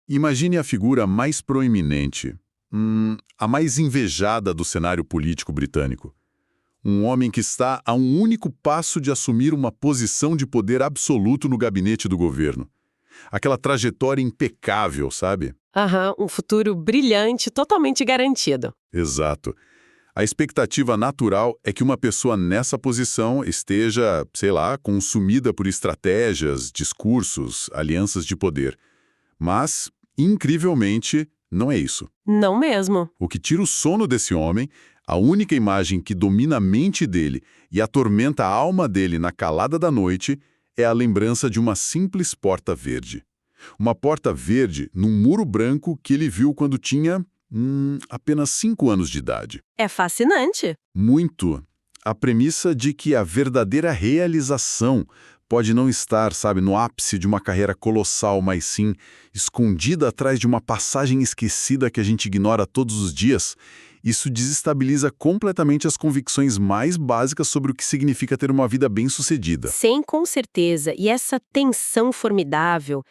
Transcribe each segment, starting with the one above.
Imagine a figura mais proeminente, a mais invejada do cenário político britânico. Um homem que está a um único passo de assumir uma posição de poder absoluto no gabinete do governo. Aquela trajetória impecável, sabe? Aham, um futuro brilhante, totalmente garantido. Exato. A expectativa natural é que uma pessoa nessa posição esteja, sei lá, consumida por estratégias, discursos, alianças de poder. Mas, incrivelmente, não é isso. Não mesmo. O que tira o sono desse homem, a única imagem que domina a mente dele e atormenta a alma dele na calada da noite, é a lembrança de uma simples porta verde. Uma porta verde num muro branco que ele viu quando tinha apenas 5 anos de idade. É fascinante. Muito. A premissa de que a verdadeira realização pode não estar, sabe, no ápice de uma carreira colossal, mas sim escondida atrás de uma passagem esquecida que a gente ignora todos os dias. Isso desestabiliza completamente as convicções mais básicas sobre o que significa ter uma vida bem-sucedida. Sim, com certeza. E essa tensão formidável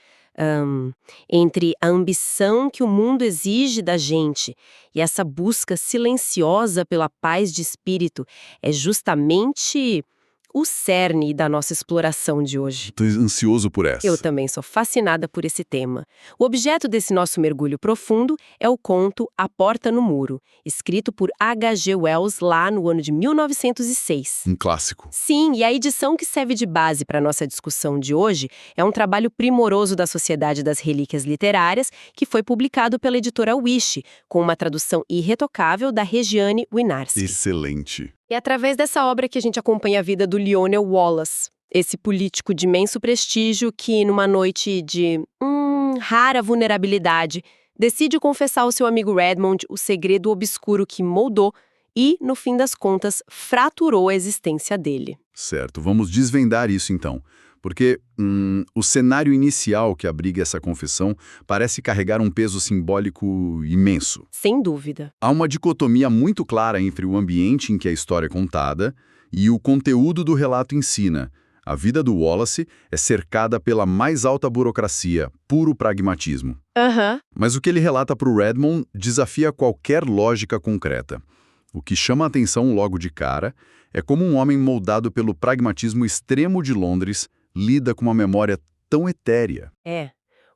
entre a ambição que o mundo exige da gente e essa busca silenciosa pela paz de espírito é justamente o cerne da nossa exploração de hoje. Estou ansioso por essa. Eu também sou fascinada por esse tema. O objeto desse nosso mergulho profundo é o conto A Porta no Muro, escrito por H.G. Wells lá no ano de 1906. Um clássico. Sim, e a edição que serve de base para a nossa discussão de hoje é um trabalho primoroso da Sociedade das Relíquias Literárias, que foi publicado pela editora Wish, com uma tradução irretocável da Regiane Wynarski. Excelente. É através dessa obra que a gente acompanha a vida do Lionel Wallace, esse político de imenso prestígio que, numa noite de rara vulnerabilidade, decide confessar ao seu amigo Redmond o segredo obscuro que moldou e, no fim das contas, fraturou a existência dele. Certo, vamos desvendar isso então. Porque o cenário inicial que abriga essa confissão parece carregar um peso simbólico imenso. Sem dúvida. Há uma dicotomia muito clara entre o ambiente em que a história é contada e o conteúdo do relato ensina. A vida do Wallace é cercada pela mais alta burocracia, puro pragmatismo. Mas o que ele relata para o Redmond desafia qualquer lógica concreta. O que chama a atenção logo de cara é como um homem moldado pelo pragmatismo extremo de Londres lida com uma memória tão etérea.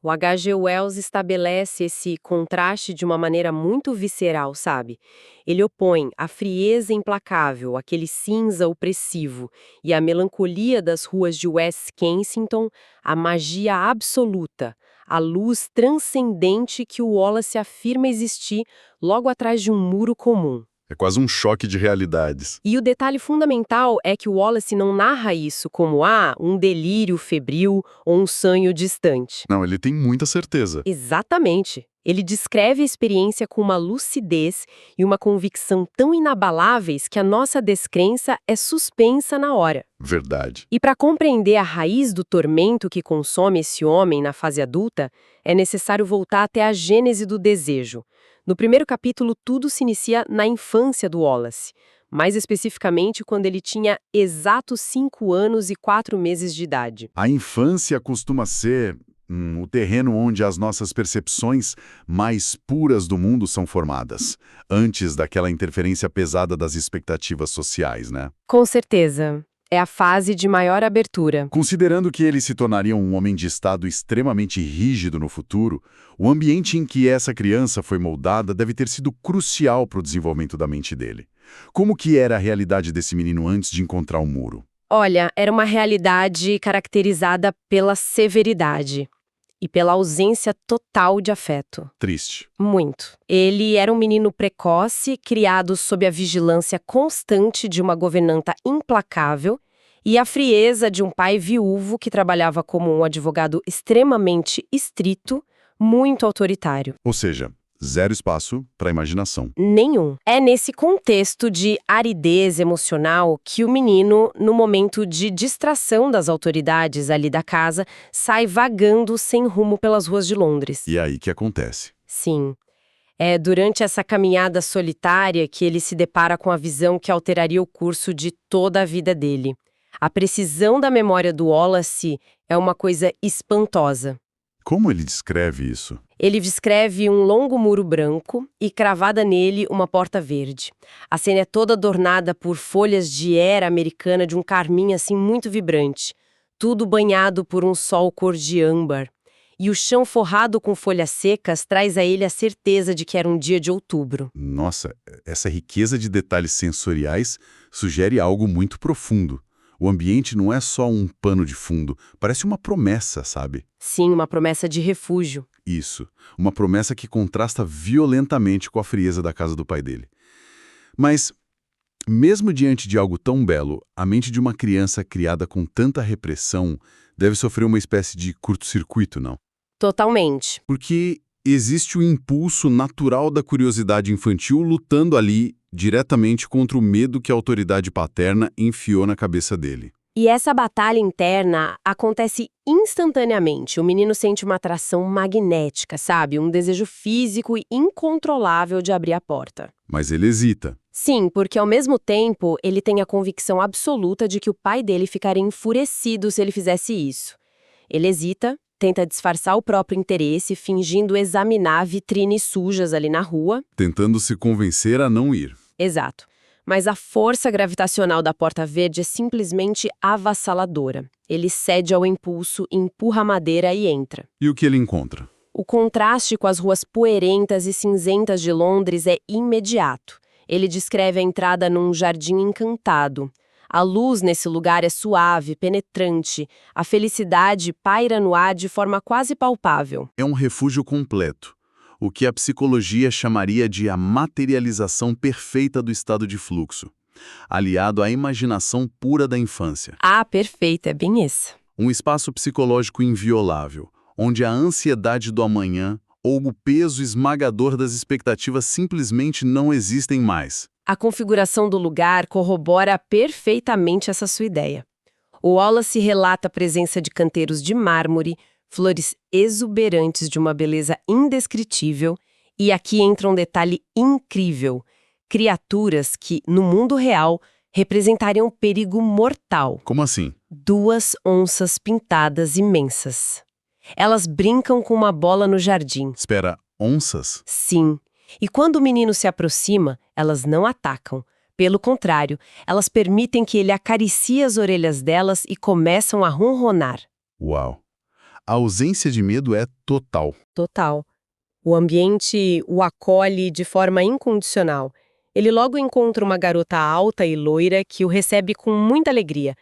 O H.G. Wells estabelece esse contraste de uma maneira muito visceral, sabe? Ele opõe a frieza implacável, aquele cinza opressivo, e a melancolia das ruas de West Kensington, à magia absoluta, a luz transcendente que o Wallace afirma existir logo atrás de um muro comum. É quase um choque de realidades. E o detalhe fundamental é que o Wallace não narra isso como, um delírio febril ou um sonho distante. Não, ele tem muita certeza. Exatamente. Ele descreve a experiência com uma lucidez e uma convicção tão inabaláveis que a nossa descrença é suspensa na hora. Verdade. E para compreender a raiz do tormento que consome esse homem na fase adulta, é necessário voltar até a gênese do desejo. No primeiro capítulo, tudo se inicia na infância do Wallace, mais especificamente quando ele tinha exatos 5 anos e 4 meses de idade. A infância costuma ser o terreno onde as nossas percepções mais puras do mundo são formadas, antes daquela interferência pesada das expectativas sociais, né? Com certeza. É a fase de maior abertura. Considerando que ele se tornaria um homem de estado extremamente rígido no futuro, o ambiente em que essa criança foi moldada deve ter sido crucial para o desenvolvimento da mente dele. Como que era a realidade desse menino antes de encontrar o muro? Olha, era uma realidade caracterizada pela severidade e pela ausência total de afeto. Triste. Muito. Ele era um menino precoce, criado sob a vigilância constante de uma governanta implacável e a frieza de um pai viúvo que trabalhava como um advogado extremamente estrito, muito autoritário. Ou seja, zero espaço para a imaginação. Nenhum. É nesse contexto de aridez emocional que o menino, no momento de distração das autoridades ali da casa, sai vagando sem rumo pelas ruas de Londres. E é aí que acontece. Sim. É durante essa caminhada solitária que ele se depara com a visão que alteraria o curso de toda a vida dele. A precisão da memória do Wallace é uma coisa espantosa. Como ele descreve isso? Ele descreve um longo muro branco e cravada nele uma porta verde. A cena é toda adornada por folhas de era americana de um carmim assim muito vibrante. Tudo banhado por um sol cor de âmbar. E o chão forrado com folhas secas traz a ele a certeza de que era um dia de outubro. Nossa, essa riqueza de detalhes sensoriais sugere algo muito profundo. O ambiente não é só um pano de fundo, parece uma promessa, sabe? Sim, uma promessa de refúgio. Isso, uma promessa que contrasta violentamente com a frieza da casa do pai dele. Mas, mesmo diante de algo tão belo, a mente de uma criança criada com tanta repressão deve sofrer uma espécie de curto-circuito, não? Totalmente. Porque existe o impulso natural da curiosidade infantil lutando ali diretamente contra o medo que a autoridade paterna enfiou na cabeça dele. E essa batalha interna acontece instantaneamente. O menino sente uma atração magnética, sabe? Um desejo físico e incontrolável de abrir a porta. Mas ele hesita. Sim, porque ao mesmo tempo ele tem a convicção absoluta de que o pai dele ficaria enfurecido se ele fizesse isso. Ele hesita, tenta disfarçar o próprio interesse, fingindo examinar vitrines sujas ali na rua. Tentando se convencer a não ir. Exato. Mas a força gravitacional da porta verde é simplesmente avassaladora. Ele cede ao impulso, empurra a madeira e entra. E o que ele encontra? O contraste com as ruas poeirentas e cinzentas de Londres é imediato. Ele descreve a entrada num jardim encantado. A luz nesse lugar é suave, penetrante. A felicidade paira no ar de forma quase palpável. É um refúgio completo. O que a psicologia chamaria de a materialização perfeita do estado de fluxo, aliado à imaginação pura da infância. Ah, perfeito, é bem esse. Um espaço psicológico inviolável, onde a ansiedade do amanhã ou o peso esmagador das expectativas simplesmente não existem mais. A configuração do lugar corrobora perfeitamente essa sua ideia. O Wallace relata a presença de canteiros de mármore, flores exuberantes de uma beleza indescritível, e aqui entra um detalhe incrível: criaturas que, no mundo real, representariam perigo mortal. Como assim? 2 onças pintadas imensas. Elas brincam com uma bola no jardim. Espera, onças? Sim. E quando o menino se aproxima, elas não atacam. Pelo contrário, elas permitem que ele acaricie as orelhas delas e começam a ronronar. Uau! A ausência de medo é total. Total. O ambiente o acolhe de forma incondicional. Ele logo encontra uma garota alta e loira que o recebe com muita alegria.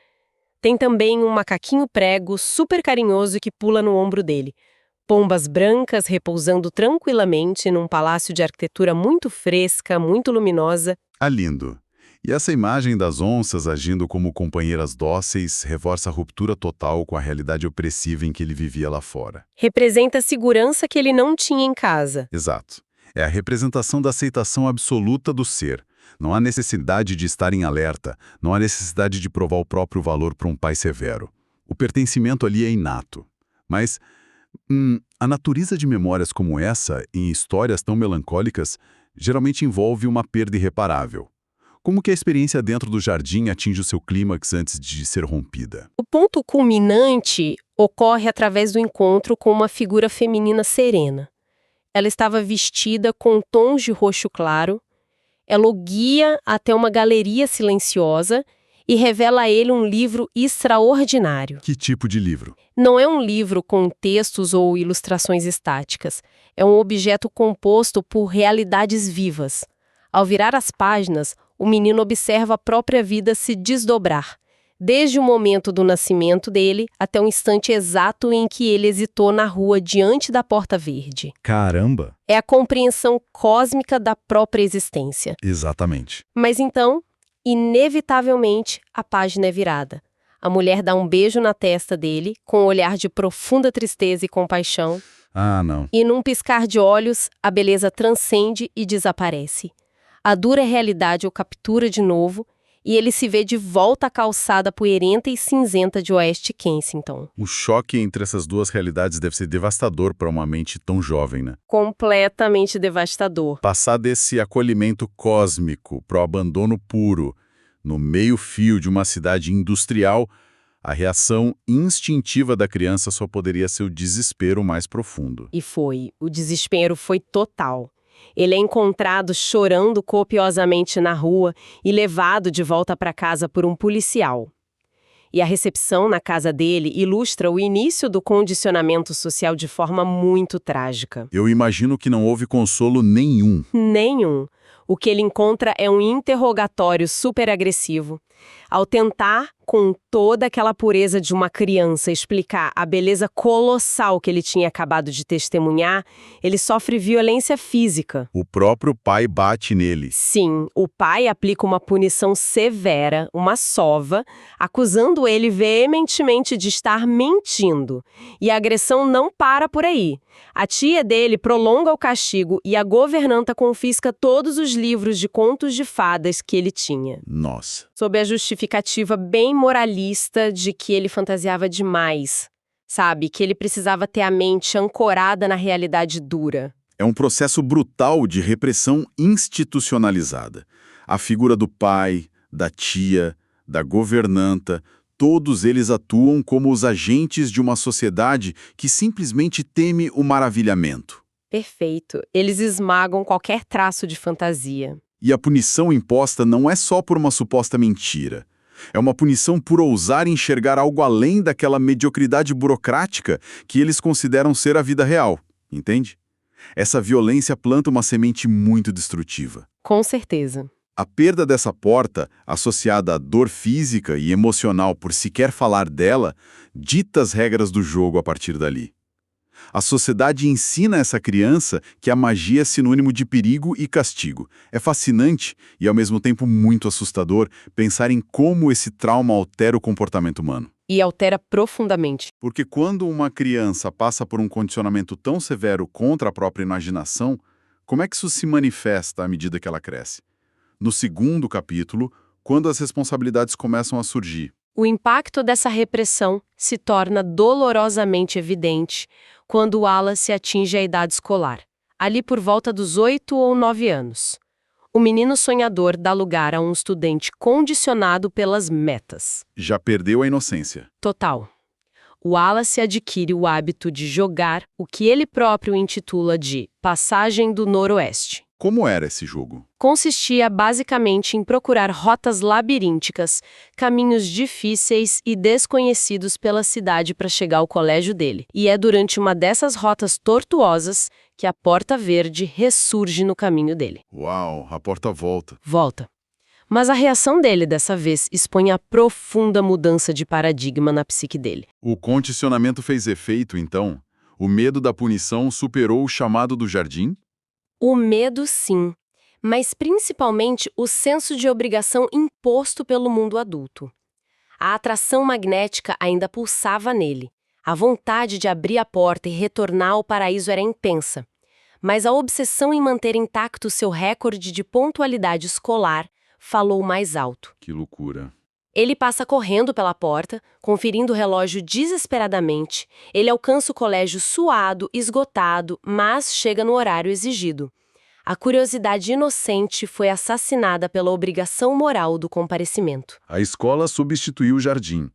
Tem também um macaquinho prego super carinhoso que pula no ombro dele. Pombas brancas repousando tranquilamente num palácio de arquitetura muito fresca, muito luminosa. Ah, lindo! E essa imagem das onças agindo como companheiras dóceis reforça a ruptura total com a realidade opressiva em que ele vivia lá fora. Representa a segurança que ele não tinha em casa. Exato. É a representação da aceitação absoluta do ser. Não há necessidade de estar em alerta, não há necessidade de provar o próprio valor para um pai severo. O pertencimento ali é inato. Mas a natureza de memórias como essa, em histórias tão melancólicas, geralmente envolve uma perda irreparável. Como que a experiência dentro do jardim atinge o seu clímax antes de ser rompida? O ponto culminante ocorre através do encontro com uma figura feminina serena. Ela estava vestida com tons de roxo claro. Ela o guia até uma galeria silenciosa e revela a ele um livro extraordinário. Que tipo de livro? Não é um livro com textos ou ilustrações estáticas. É um objeto composto por realidades vivas. Ao virar as páginas, o menino observa a própria vida se desdobrar, desde o momento do nascimento dele até o instante exato em que ele hesitou na rua diante da porta verde. Caramba! É a compreensão cósmica da própria existência. Exatamente. Mas então, inevitavelmente, a página é virada. A mulher dá um beijo na testa dele, com um olhar de profunda tristeza e compaixão. Ah, não. E num piscar de olhos, a beleza transcende e desaparece. A dura realidade o captura de novo e ele se vê de volta à calçada poeirenta e cinzenta de Oeste Kensington. O choque entre essas duas realidades deve ser devastador para uma mente tão jovem, né? Completamente devastador. Passar desse acolhimento cósmico para o abandono puro, no meio-fio de uma cidade industrial, A reação instintiva da criança só poderia ser o desespero mais profundo. E foi. O desespero foi total. Ele é encontrado chorando copiosamente na rua e levado de volta para casa por um policial. E a recepção na casa dele ilustra o início do condicionamento social de forma muito trágica. Eu imagino que não houve consolo nenhum. Nenhum. O que ele encontra é um interrogatório super agressivo. Ao tentar, com toda aquela pureza de uma criança, explicar a beleza colossal que ele tinha acabado de testemunhar, ele sofre violência física. O próprio pai bate nele. Sim, o pai aplica uma punição severa, uma sova, acusando ele veementemente de estar mentindo. E a agressão não para por aí. A tia dele prolonga o castigo e a governanta confisca todos os livros de contos de fadas que ele tinha. Nossa. Sob a justificativa bem moralista de que ele fantasiava demais, sabe? Que ele precisava ter a mente ancorada na realidade dura. É um processo brutal de repressão institucionalizada. A figura do pai, da tia, da governanta, todos eles atuam como os agentes de uma sociedade que simplesmente teme o maravilhamento. Perfeito. Eles esmagam qualquer traço de fantasia. E a punição imposta não é só por uma suposta mentira. É uma punição por ousar enxergar algo além daquela mediocridade burocrática que eles consideram ser a vida real, entende? Essa violência planta uma semente muito destrutiva. Com certeza. A perda dessa porta, associada à dor física e emocional por sequer falar dela, dita as regras do jogo a partir dali. A sociedade ensina essa criança que a magia é sinônimo de perigo e castigo. É fascinante e, ao mesmo tempo, muito assustador pensar em como esse trauma altera o comportamento humano. E altera profundamente. Porque quando uma criança passa por um condicionamento tão severo contra a própria imaginação, como é que isso se manifesta à medida que ela cresce? No segundo capítulo, quando as responsabilidades começam a surgir. O impacto dessa repressão se torna dolorosamente evidente quando Wallace atinge a idade escolar, ali por volta dos 8 ou 9 anos. O menino sonhador dá lugar a um estudante condicionado pelas metas. Já perdeu a inocência. Total. Wallace adquire o hábito de jogar o que ele próprio intitula de Passagem do Noroeste. Como era esse jogo? Consistia basicamente em procurar rotas labirínticas, caminhos difíceis e desconhecidos pela cidade para chegar ao colégio dele. E é durante uma dessas rotas tortuosas que a Porta Verde ressurge no caminho dele. Uau, a porta volta. Volta. Mas a reação dele dessa vez expõe a profunda mudança de paradigma na psique dele. O condicionamento fez efeito, então? O medo da punição superou o chamado do jardim? O medo, sim, mas principalmente o senso de obrigação imposto pelo mundo adulto. A atração magnética ainda pulsava nele. A vontade de abrir a porta e retornar ao paraíso era intensa. Mas a obsessão em manter intacto seu recorde de pontualidade escolar falou mais alto. Que loucura. Ele passa correndo pela porta, conferindo o relógio desesperadamente. Ele alcança o colégio suado, esgotado, mas chega no horário exigido. A curiosidade inocente foi assassinada pela obrigação moral do comparecimento. A escola substituiu o jardim.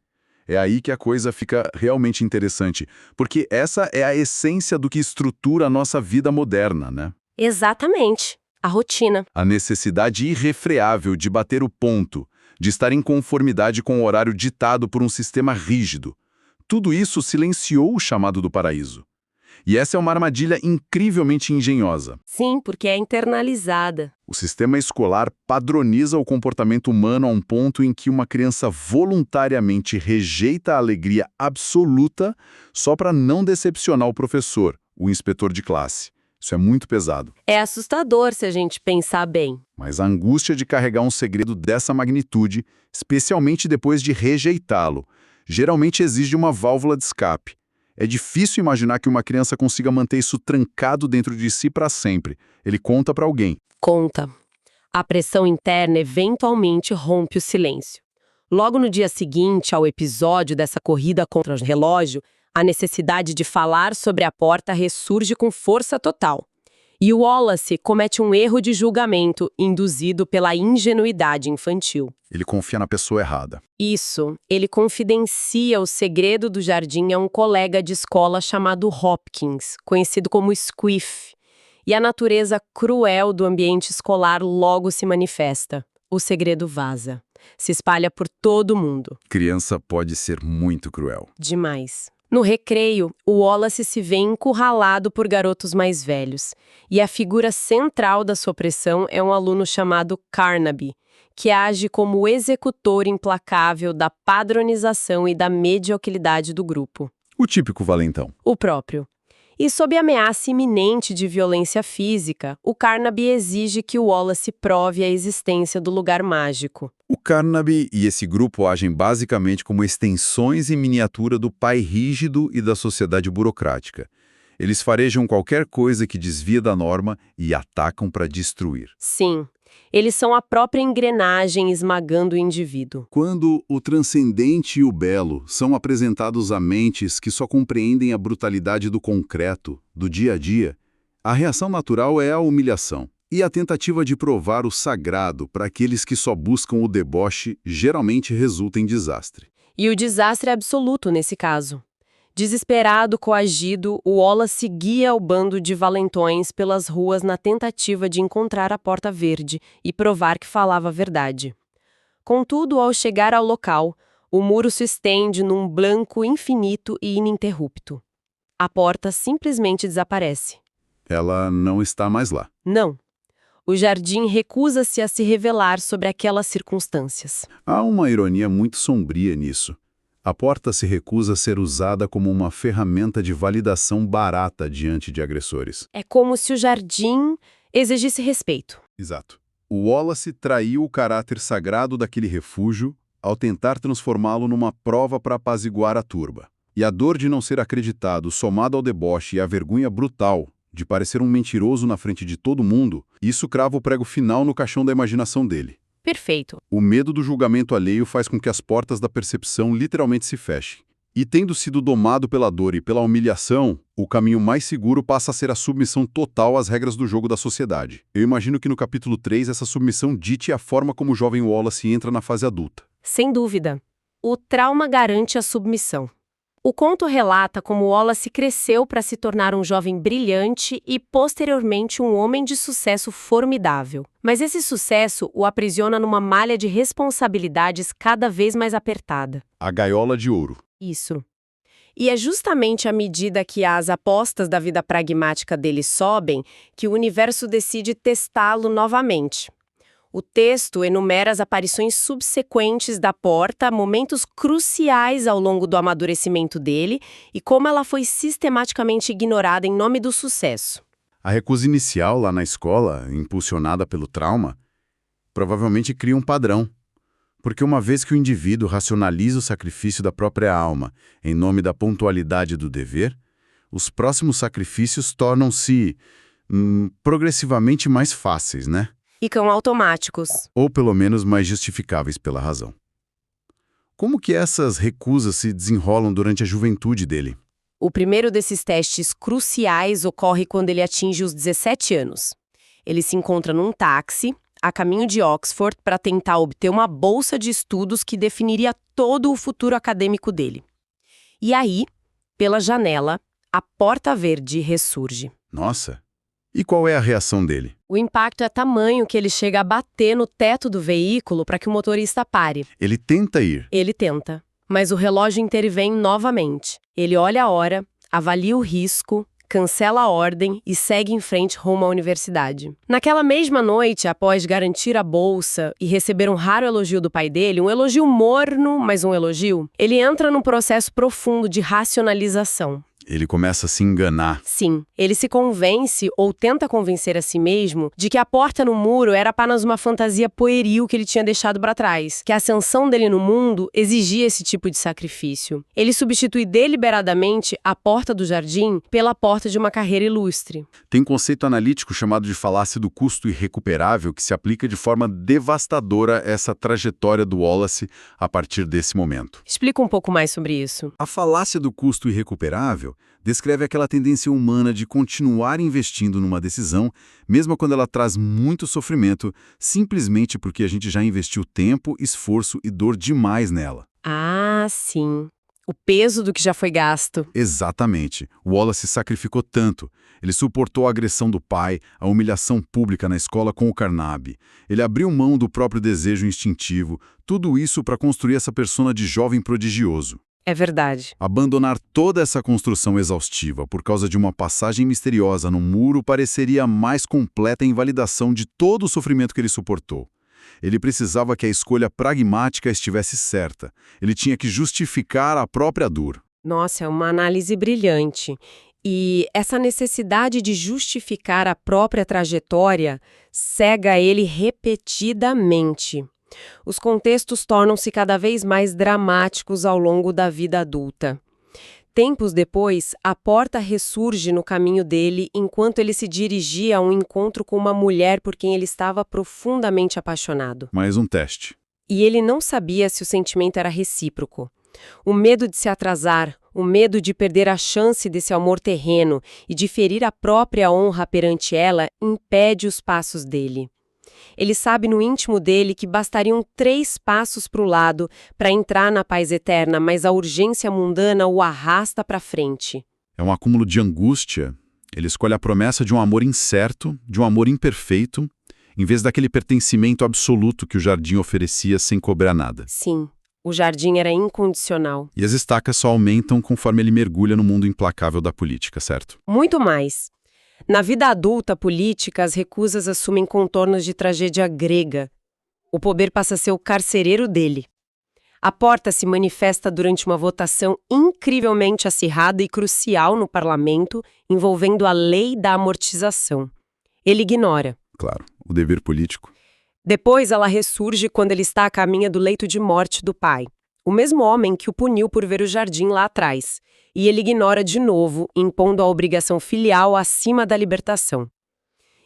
É aí que a coisa fica realmente interessante, porque essa é a essência do que estrutura a nossa vida moderna, né? Exatamente. A rotina. A necessidade irrefreável de bater o ponto, de estar em conformidade com o horário ditado por um sistema rígido. Tudo isso silenciou o chamado do paraíso. E essa é uma armadilha incrivelmente engenhosa. Sim, porque é internalizada. O sistema escolar padroniza o comportamento humano a um ponto em que uma criança voluntariamente rejeita a alegria absoluta só para não decepcionar o professor, o inspetor de classe. Isso é muito pesado. É assustador se a gente pensar bem. Mas a angústia de carregar um segredo dessa magnitude, especialmente depois de rejeitá-lo, geralmente exige uma válvula de escape. É difícil imaginar que uma criança consiga manter isso trancado dentro de si para sempre. Ele conta para alguém. Conta. A pressão interna eventualmente rompe o silêncio. Logo no dia seguinte ao episódio dessa corrida contra o relógio, a necessidade de falar sobre a porta ressurge com força total. E o Wallace comete um erro de julgamento induzido pela ingenuidade infantil. Ele confia na pessoa errada. Isso, ele confidencia o segredo do jardim a um colega de escola chamado Hopkins, conhecido como Squiff. E a natureza cruel do ambiente escolar logo se manifesta. O segredo vaza. Se espalha por todo mundo. Criança pode ser muito cruel. Demais. No recreio, o Wallace se vê encurralado por garotos mais velhos. E a figura central da sua opressão é um aluno chamado Carnaby, que age como o executor implacável da padronização e da mediocridade do grupo. O típico valentão. O próprio. E sob ameaça iminente de violência física, o Carnaby exige que o Wallace prove a existência do lugar mágico. O Carnaby e esse grupo agem basicamente como extensões em miniatura do pai rígido e da sociedade burocrática. Eles farejam qualquer coisa que desvia da norma e atacam para destruir. Sim, eles são a própria engrenagem esmagando o indivíduo. Quando o transcendente e o belo são apresentados a mentes que só compreendem a brutalidade do concreto, do dia a dia, a reação natural é a humilhação. E a tentativa de provar o sagrado para aqueles que só buscam o deboche geralmente resulta em desastre. E o desastre é absoluto nesse caso. Desesperado, coagido, o Wallace guia o bando de valentões pelas ruas na tentativa de encontrar a Porta Verde e provar que falava a verdade. Contudo, ao chegar ao local, o muro se estende num branco infinito e ininterrupto. A porta simplesmente desaparece. Ela não está mais lá. Não. O jardim recusa-se a se revelar sobre aquelas circunstâncias. Há uma ironia muito sombria nisso. A porta se recusa a ser usada como uma ferramenta de validação barata diante de agressores. É como se o jardim exigisse respeito. Exato. O Wallace traiu o caráter sagrado daquele refúgio ao tentar transformá-lo numa prova para apaziguar a turba. E a dor de não ser acreditado, somado ao deboche e à vergonha brutal de parecer um mentiroso na frente de todo mundo, isso crava o prego final no caixão da imaginação dele. Perfeito. O medo do julgamento alheio faz com que as portas da percepção literalmente se fechem. E tendo sido domado pela dor e pela humilhação, o caminho mais seguro passa a ser a submissão total às regras do jogo da sociedade. Eu imagino que no capítulo 3 essa submissão dite a forma como o jovem Wallace entra na fase adulta. Sem dúvida. O trauma garante a submissão. O conto relata como Wallace cresceu para se tornar um jovem brilhante e, posteriormente, um homem de sucesso formidável. Mas esse sucesso o aprisiona numa malha de responsabilidades cada vez mais apertada. A gaiola de ouro. Isso. E é justamente à medida que as apostas da vida pragmática dele sobem que o universo decide testá-lo novamente. O texto enumera as aparições subsequentes da porta, momentos cruciais ao longo do amadurecimento dele e como ela foi sistematicamente ignorada em nome do sucesso. A recusa inicial lá na escola, impulsionada pelo trauma, provavelmente cria um padrão. Porque uma vez que o indivíduo racionaliza o sacrifício da própria alma em nome da pontualidade do dever, os próximos sacrifícios tornam-se progressivamente mais fáceis, né? Ficam automáticos. Ou pelo menos mais justificáveis pela razão. Como que essas recusas se desenrolam durante a juventude dele? O primeiro desses testes cruciais ocorre quando ele atinge os 17 anos. Ele se encontra num táxi, a caminho de Oxford, para tentar obter uma bolsa de estudos que definiria todo o futuro acadêmico dele. E aí, pela janela, a Porta Verde ressurge. Nossa! E qual é a reação dele? O impacto é tamanho que ele chega a bater no teto do veículo para que o motorista pare. Ele tenta ir. Ele tenta, mas o relógio intervém novamente. Ele olha a hora, avalia o risco, cancela a ordem e segue em frente rumo à universidade. Naquela mesma noite, após garantir a bolsa e receber um raro elogio do pai dele, um elogio morno, mas um elogio, ele entra num processo profundo de racionalização. Ele começa a se enganar. Sim, ele se convence ou tenta convencer a si mesmo de que a porta no muro era apenas uma fantasia pueril que ele tinha deixado para trás, que a ascensão dele no mundo exigia esse tipo de sacrifício. Ele substitui deliberadamente a porta do jardim pela porta de uma carreira ilustre. Tem um conceito analítico chamado de falácia do custo irrecuperável que se aplica de forma devastadora a essa trajetória do Wallace a partir desse momento. Explica um pouco mais sobre isso. A falácia do custo irrecuperável claro, descreve aquela tendência humana de continuar investindo numa decisão, mesmo quando ela traz muito sofrimento, simplesmente porque a gente já investiu tempo, esforço e dor demais nela. Ah, sim. O peso do que já foi gasto. Exatamente. Wallace sacrificou tanto. Ele suportou a agressão do pai, a humilhação pública na escola com o Carnaby. Ele abriu mão do próprio desejo instintivo, tudo isso para construir essa persona de jovem prodigioso. É verdade. Abandonar toda essa construção exaustiva por causa de uma passagem misteriosa no muro pareceria a mais completa invalidação de todo o sofrimento que ele suportou. Ele precisava que a escolha pragmática estivesse certa. Ele tinha que justificar a própria dor. Nossa, é uma análise brilhante. E essa necessidade de justificar a própria trajetória cega ele repetidamente. Os contextos tornam-se cada vez mais dramáticos ao longo da vida adulta. Tempos depois, a porta ressurge no caminho dele enquanto ele se dirigia a um encontro com uma mulher por quem ele estava profundamente apaixonado. Mais um teste. E ele não sabia se o sentimento era recíproco. O medo de se atrasar, o medo de perder a chance desse amor terreno e de ferir a própria honra perante ela impede os passos dele. Ele sabe no íntimo dele que bastariam 3 passos para o lado para entrar na paz eterna, mas a urgência mundana o arrasta para frente. É um acúmulo de angústia. Ele escolhe a promessa de um amor incerto, de um amor imperfeito, em vez daquele pertencimento absoluto que o jardim oferecia sem cobrar nada. Sim, o jardim era incondicional. E as estacas só aumentam conforme ele mergulha no mundo implacável da política, certo? Muito mais. Na vida adulta política, as recusas assumem contornos de tragédia grega. O poder passa a ser o carcereiro dele. A porta se manifesta durante uma votação incrivelmente acirrada e crucial no parlamento, envolvendo a lei da amortização. Ele ignora. Claro, o dever político. Depois ela ressurge quando ele está a caminho do leito de morte do pai. O mesmo homem que o puniu por ver o jardim lá atrás. E ele ignora de novo, impondo a obrigação filial acima da libertação.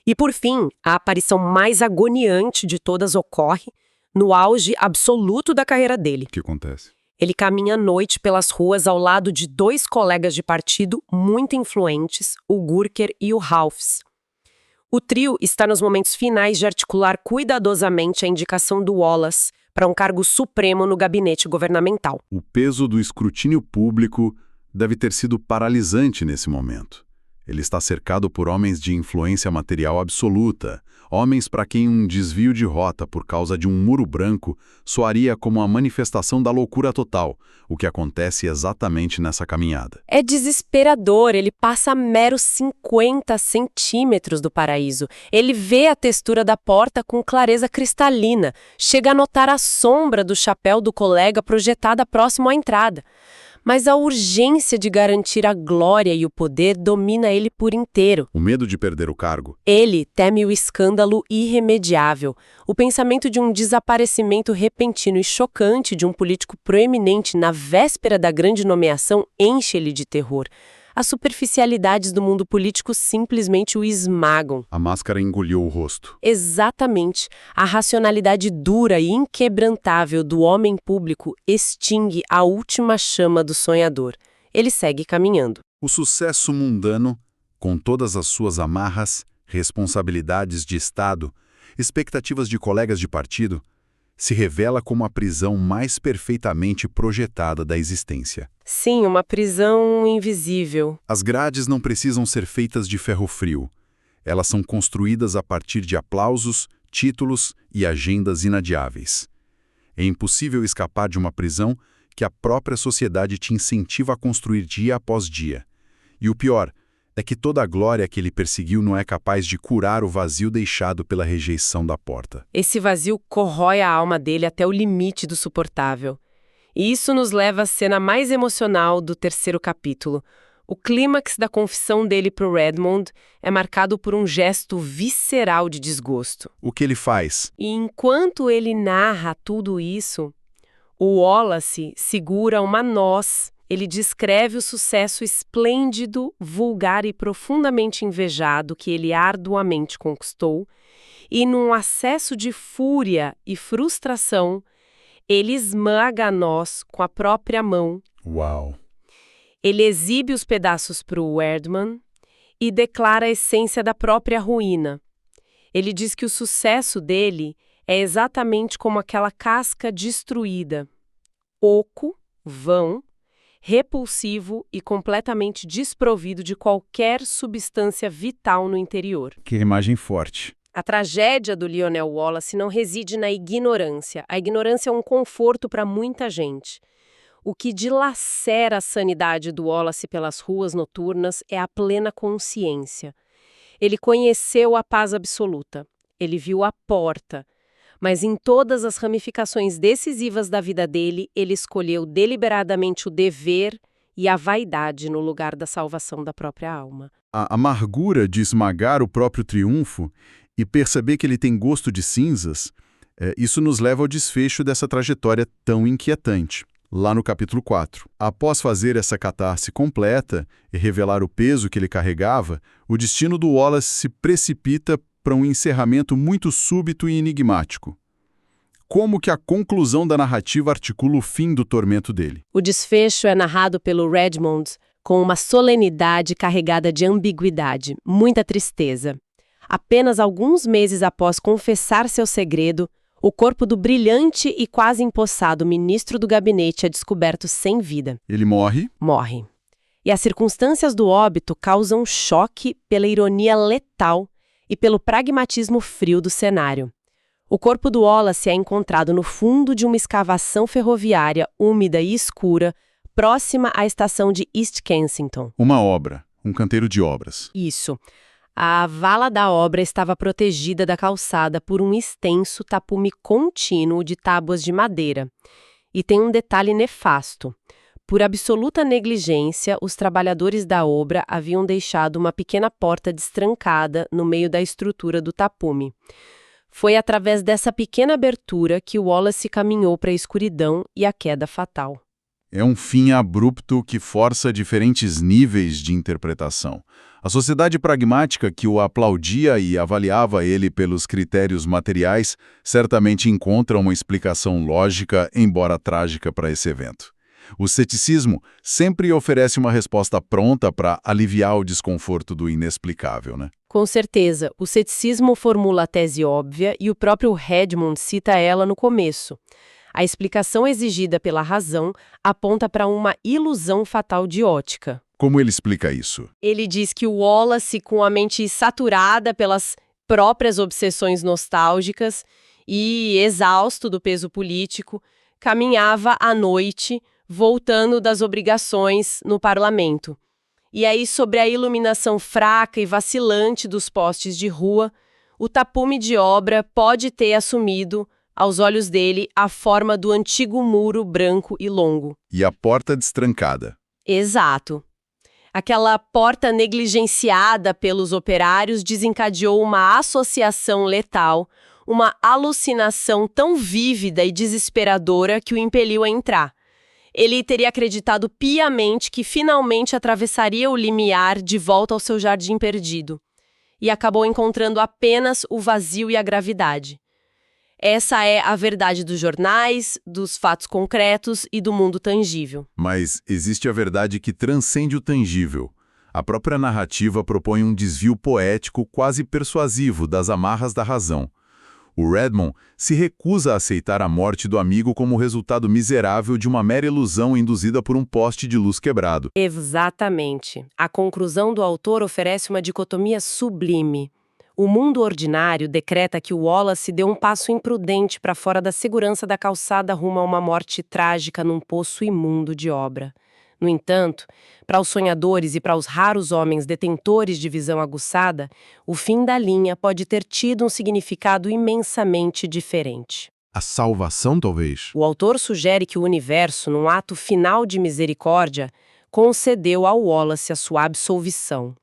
E por fim, a aparição mais agoniante de todas ocorre no auge absoluto da carreira dele. O que acontece? Ele caminha à noite pelas ruas ao lado de 2 colegas de partido muito influentes, o Gurker e o Ralphs. O trio está nos momentos finais de articular cuidadosamente a indicação do Wallace para um cargo supremo no gabinete governamental. O peso do escrutínio público deve ter sido paralisante nesse momento. Ele está cercado por homens de influência material absoluta, homens para quem um desvio de rota por causa de um muro branco soaria como a manifestação da loucura total, o que acontece exatamente nessa caminhada. É desesperador, ele passa a meros 50 centímetros do paraíso. Ele vê a textura da porta com clareza cristalina, chega a notar a sombra do chapéu do colega projetada próximo à entrada. Mas a urgência de garantir a glória e o poder domina ele por inteiro. O medo de perder o cargo. Ele teme o escândalo irremediável, o pensamento de um desaparecimento repentino e chocante de um político proeminente na véspera da grande nomeação enche ele de terror. As superficialidades do mundo político simplesmente o esmagam. A máscara engoliu o rosto. Exatamente. A racionalidade dura e inquebrantável do homem público extingue a última chama do sonhador. Ele segue caminhando. O sucesso mundano, com todas as suas amarras, responsabilidades de Estado, expectativas de colegas de partido, se revela como a prisão mais perfeitamente projetada da existência. Sim, uma prisão invisível. As grades não precisam ser feitas de ferro frio. Elas são construídas a partir de aplausos, títulos e agendas inadiáveis. É impossível escapar de uma prisão que a própria sociedade te incentiva a construir dia após dia. E o pior é que toda a glória que ele perseguiu não é capaz de curar o vazio deixado pela rejeição da porta. Esse vazio corrói a alma dele até o limite do suportável. E isso nos leva à cena mais emocional do 3º capítulo. O clímax da confissão dele para o Redmond é marcado por um gesto visceral de desgosto. O que ele faz? E enquanto ele narra tudo isso, o Wallace segura uma noz. Ele descreve o sucesso esplêndido, vulgar e profundamente invejado que ele arduamente conquistou, e num acesso de fúria e frustração, ele esmaga a noz com a própria mão. Uau! Ele exibe os pedaços para o Erdmann e declara a essência da própria ruína. Ele diz que o sucesso dele é exatamente como aquela casca destruída, oco, vão, repulsivo e completamente desprovido de qualquer substância vital no interior. Que imagem forte. A tragédia do Lionel Wallace não reside na ignorância. A ignorância é um conforto para muita gente. O que dilacera a sanidade do Wallace pelas ruas noturnas é a plena consciência. Ele conheceu a paz absoluta. Ele viu a porta. Mas em todas as ramificações decisivas da vida dele, ele escolheu deliberadamente o dever e a vaidade no lugar da salvação da própria alma. A amargura de esmagar o próprio triunfo e perceber que ele tem gosto de cinzas, isso nos leva ao desfecho dessa trajetória tão inquietante. Lá no capítulo 4. Após fazer essa catarse completa e revelar o peso que ele carregava, o destino do Wallace se precipita para um encerramento muito súbito e enigmático. Como que a conclusão da narrativa articula o fim do tormento dele? O desfecho é narrado pelo Redmond com uma solenidade carregada de ambiguidade, muita tristeza. Apenas alguns meses após confessar seu segredo, o corpo do brilhante e quase empossado ministro do gabinete é descoberto sem vida. Ele morre? Morre. E as circunstâncias do óbito causam choque pela ironia letal e pelo pragmatismo frio do cenário. O corpo do Wallace é encontrado no fundo de uma escavação ferroviária úmida e escura, próxima à estação de East Kensington. Uma obra, um canteiro de obras. Isso. A vala da obra estava protegida da calçada por um extenso tapume contínuo de tábuas de madeira. E tem um detalhe nefasto. Por absoluta negligência, os trabalhadores da obra haviam deixado uma pequena porta destrancada no meio da estrutura do tapume. Foi através dessa pequena abertura que Wallace caminhou para a escuridão e a queda fatal. É um fim abrupto que força diferentes níveis de interpretação. A sociedade pragmática que o aplaudia e avaliava ele pelos critérios materiais certamente encontra uma explicação lógica, embora trágica, para esse evento. O ceticismo sempre oferece uma resposta pronta para aliviar o desconforto do inexplicável, né? Com certeza, o ceticismo formula a tese óbvia e o próprio Redmond cita ela no começo. A explicação exigida pela razão aponta para uma ilusão fatal de ótica. Como ele explica isso? Ele diz que o Wallace, com a mente saturada pelas próprias obsessões nostálgicas e exausto do peso político, caminhava à noite, voltando das obrigações no parlamento. E aí, sobre a iluminação fraca e vacilante dos postes de rua, o tapume de obra pode ter assumido, aos olhos dele, a forma do antigo muro branco e longo. E a porta destrancada. Exato. Aquela porta negligenciada pelos operários desencadeou uma associação letal, uma alucinação tão vívida e desesperadora que o impeliu a entrar. Ele teria acreditado piamente que finalmente atravessaria o limiar de volta ao seu jardim perdido. E acabou encontrando apenas o vazio e a gravidade. Essa é a verdade dos jornais, dos fatos concretos e do mundo tangível. Mas existe a verdade que transcende o tangível. A própria narrativa propõe um desvio poético quase persuasivo das amarras da razão. O Redmond se recusa a aceitar a morte do amigo como resultado miserável de uma mera ilusão induzida por um poste de luz quebrado. Exatamente. A conclusão do autor oferece uma dicotomia sublime. O mundo ordinário decreta que o Wallace deu um passo imprudente para fora da segurança da calçada rumo a uma morte trágica num poço imundo de obra. No entanto, para os sonhadores e para os raros homens detentores de visão aguçada, o fim da linha pode ter tido um significado imensamente diferente. A salvação, talvez? O autor sugere que o universo, num ato final de misericórdia, concedeu ao Wallace a sua absolvição.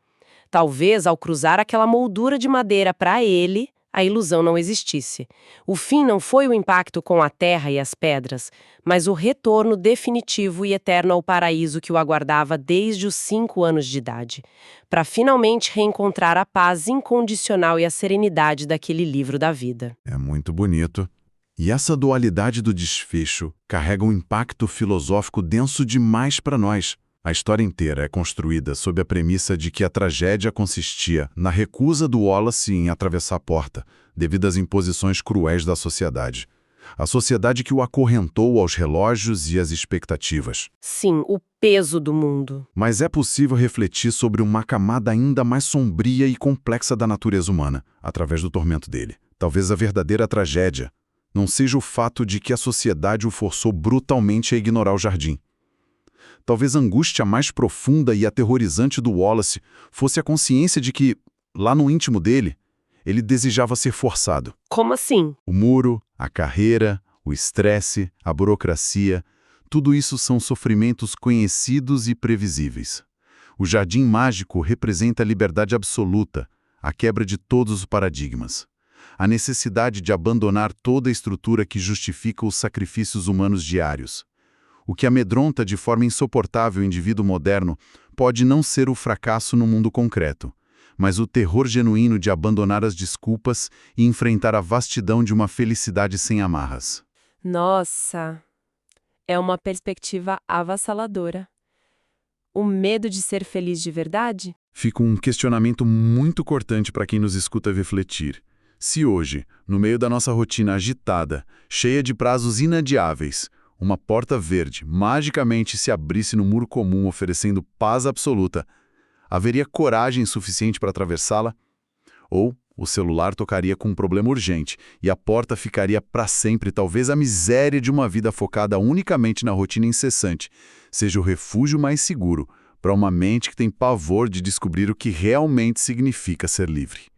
Talvez, ao cruzar aquela moldura de madeira para ele, a ilusão não existisse. O fim não foi o impacto com a terra e as pedras, mas o retorno definitivo e eterno ao paraíso que o aguardava desde os 5 anos de idade, para finalmente reencontrar a paz incondicional e a serenidade daquele livro da vida. É muito bonito. E essa dualidade do desfecho carrega um impacto filosófico denso demais para nós. A história inteira é construída sob a premissa de que a tragédia consistia na recusa do Wallace em atravessar a porta, devido às imposições cruéis da sociedade. A sociedade que o acorrentou aos relógios e às expectativas. Sim, o peso do mundo. Mas é possível refletir sobre uma camada ainda mais sombria e complexa da natureza humana, através do tormento dele. Talvez a verdadeira tragédia não seja o fato de que a sociedade o forçou brutalmente a ignorar o jardim. Talvez a angústia mais profunda e aterrorizante do Wallace fosse a consciência de que, lá no íntimo dele, ele desejava ser forçado. Como assim? O muro, a carreira, o estresse, a burocracia, tudo isso são sofrimentos conhecidos e previsíveis. O jardim mágico representa a liberdade absoluta, a quebra de todos os paradigmas. A necessidade de abandonar toda a estrutura que justifica os sacrifícios humanos diários. O que amedronta de forma insuportável o indivíduo moderno pode não ser o fracasso no mundo concreto, mas o terror genuíno de abandonar as desculpas e enfrentar a vastidão de uma felicidade sem amarras. Nossa, é uma perspectiva avassaladora. O medo de ser feliz de verdade? Fica um questionamento muito cortante para quem nos escuta refletir. Se hoje, no meio da nossa rotina agitada, cheia de prazos inadiáveis, uma porta verde magicamente se abrisse no muro comum oferecendo paz absoluta, haveria coragem suficiente para atravessá-la? Ou o celular tocaria com um problema urgente e a porta ficaria para sempre, talvez a miséria de uma vida focada unicamente na rotina incessante seja o refúgio mais seguro para uma mente que tem pavor de descobrir o que realmente significa ser livre.